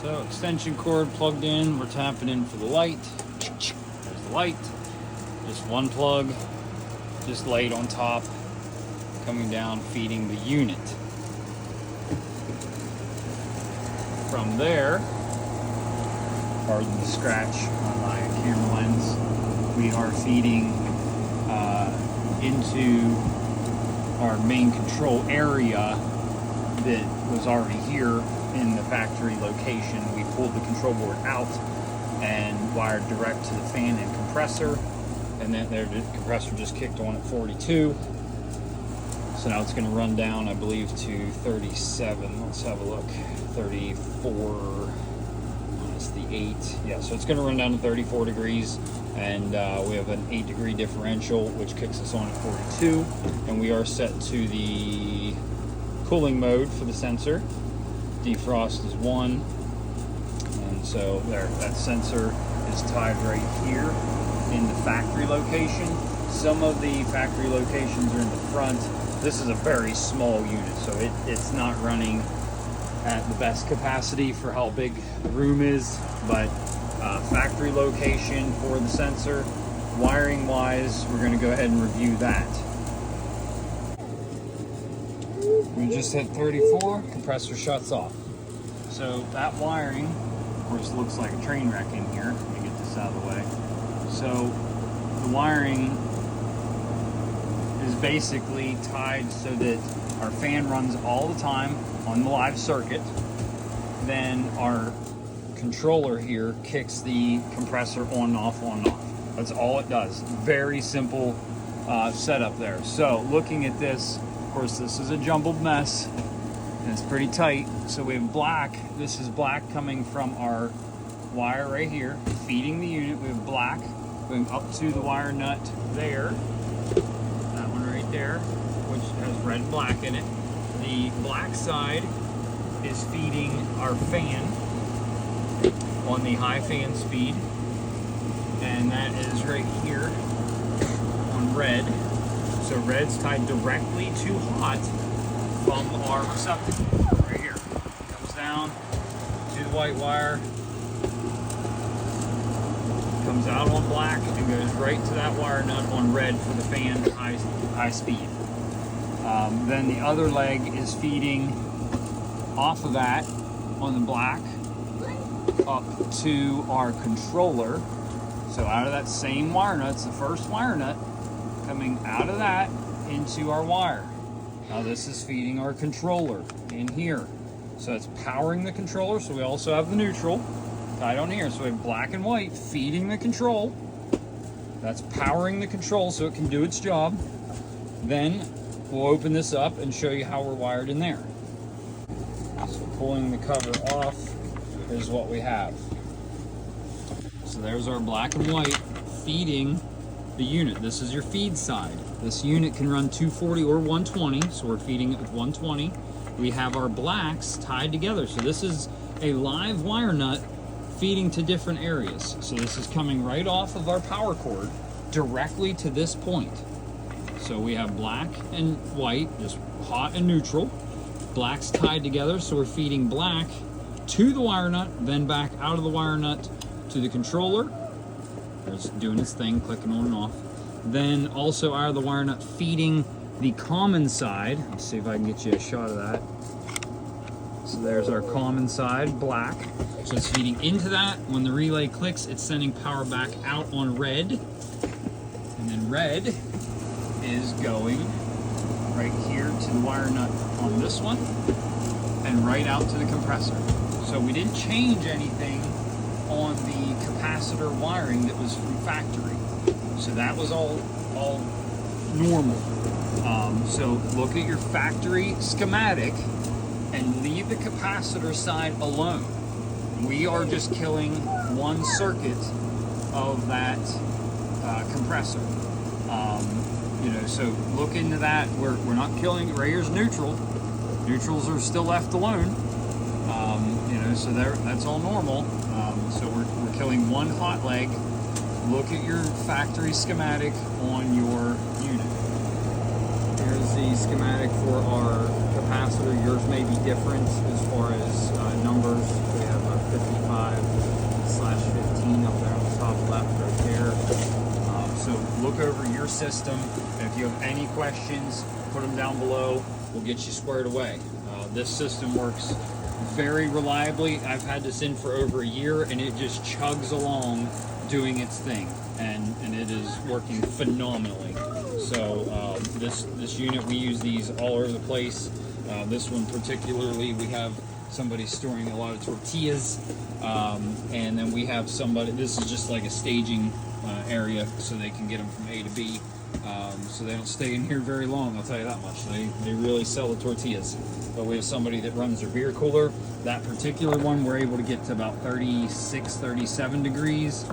So extension cord plugged in, we're tapping in for the light. There's the light. Just one plug, just laid on top, coming down, feeding the unit. From there, pardon the scratch on my camera lens, we are feeding into our main control area that was already here in the factory location. We pulled the control board out and wired direct to the fan and compressor, and then the compressor just kicked on at 42. So now it's going to run down, I believe, to 37. Let's have a look. 34 minus the 8. Yeah, so it's going to run down to 34 degrees, and we have an 8-degree differential, which kicks us on at 42. And we are set to the cooling mode for the sensor. Defrost is 1. And so there, that sensor is tied right here in the factory location. Some of the factory locations are in the front. This is a very small unit, so it's not running at the best capacity for how big the room is, but factory location for the sensor. Wiring wise, we're going to go ahead and review that. We just hit 34, compressor shuts off. So that wiring, of course, looks like a train wreck in here. Let me get this out of the way. So the wiring is basically tied so that our fan runs all the time on the live circuit. Then our controller here kicks the compressor on and off, on and off. That's all it does. Very simple setup there. So looking at this, of course, this is a jumbled mess and it's pretty tight. So we have black. This is black coming from our wire right here, feeding the unit. We have black going up to the wire nut there. That one right there, which has red and black in it. The black side is feeding our fan on the high fan speed, and that is right here on red. So red's tied directly to hot from our receptacle right here. Comes down to the white wire, comes out on black, and goes right to that wire nut on red for the fan high speed. Then the other leg is feeding off of that on the black up to our controller. So out of that same wire nut, it's the first wire nut coming out of that into our wire. Now this is feeding our controller in here. So it's powering the controller. So we also have the neutral tied on here. So we have black and white feeding the control. That's powering the control so it can do its job. Then we'll open this up and show you how we're wired in there. So pulling the cover off is what we have. So there's our black and white feeding the unit. This is your feed side. This unit can run 240 or 120, so we're feeding it with 120. We have our blacks tied together. So this is a live wire nut feeding to different areas. So this is coming right off of our power cord directly to this point. So we have black and white, just hot and neutral. Black's tied together, so we're feeding black to the wire nut, then back out of the wire nut to the controller. It's doing its thing, clicking on and off. Then also out of the wire nut, feeding the common side. Let's see if I can get you a shot of that. So there's our common side, black. So it's feeding into that. When the relay clicks, it's sending power back out on red. And then red is going right here to the wire nut on this one and right out to the compressor. So we didn't change anything on the capacitor wiring that was from factory. So that was all normal. So look at your factory schematic and leave the capacitor side alone. We are just killing one circuit of that compressor. So look into that. We're not killing. Right here's neutral. Neutrals are still left alone. So that's all normal. So we're killing one hot leg. Look at your factory schematic on your unit. Here's the schematic for our capacitor. Yours may be different as far as numbers. We have a system. And if you have any questions, put them down below. We'll get you squared away. This system works very reliably. I've had this in for over a year, and it just chugs along doing its thing, and it is working phenomenally. So this unit, we use these all over the place. This one particularly, we have somebody storing a lot of tortillas, and then we have somebody, this is just like a staging area so they can get them from A to B. So they don't stay in here very long, I'll tell you that much. They really sell the tortillas. But we have somebody that runs their beer cooler. That particular one, we're able to get to about 36, 37 degrees.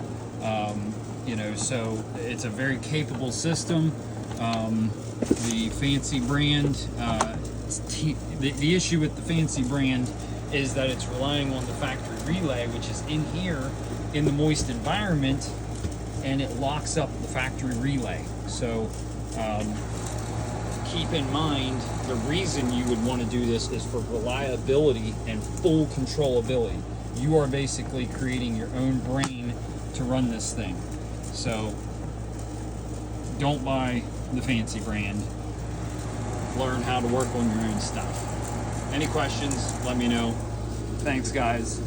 You know, so it's a very capable system. The Fancy brand, the issue with the Fancy brand is that it's relying on the factory relay, which is in here in the moist environment, and it locks up the factory relay. So keep in mind, the reason you would want to do this is for reliability and full controllability. You are basically creating your own brain to run this thing. So don't buy the Fancy brand. Learn how to work on your own stuff. Any questions, let me know. Thanks, guys.